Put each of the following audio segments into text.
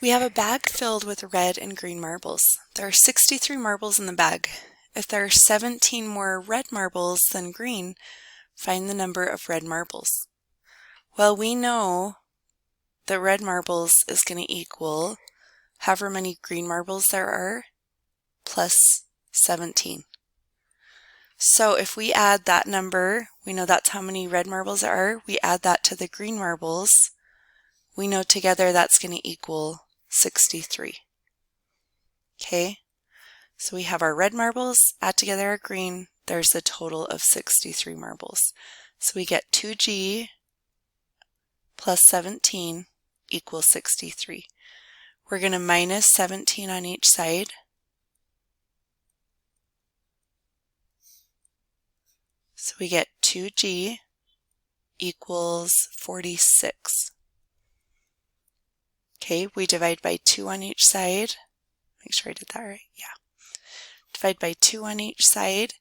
We have a bag filled with red and green marbles. There are 63 marbles in the bag. If there are 17 more red marbles than green, find the number of red marbles. Well, we know that red marbles is going to equal however many green marbles there are plus 17. So if we add that number, we know that's how many red marbles there are. We add that to the green marbles. We know together that's going to equal 63. Okay, so we have our red marbles, add together our green, there's a total of 63 marbles. So we get 2G plus 17 equals 63. We're going to minus 17 on each side. So we get 2G equals 46. Okay, we divide by 2 on each side. Make sure I did that right. Yeah. Divide by 2 on each side,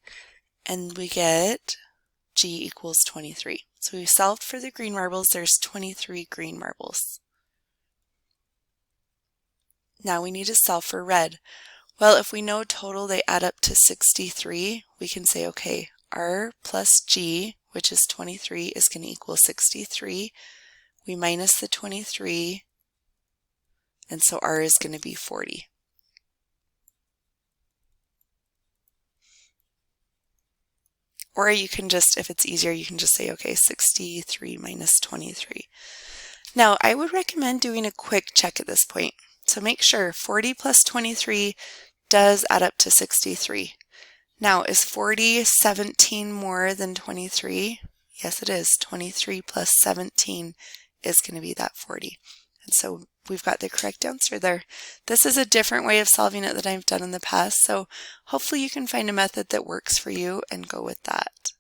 and we get G equals 23. So we solved for the green marbles. There's 23 green marbles. Now we need to solve for red. Well, if we know total they add up to 63, we can say, okay, R plus G, which is 23, is going to equal 63. We minus the 23, and so R is going to be 40. Or you can just, if it's easier, you can just say, okay, 63 minus 23. Now, I would recommend doing a quick check at this point. So make sure 40 plus 23 does add up to 63. Now, is 40 17 more than 23? Yes, it is. 23 plus 17 is going to be that 40. And so we've got the correct answer there. This is a different way of solving it that I've done in the past, so hopefully you can find a method that works for you and go with that.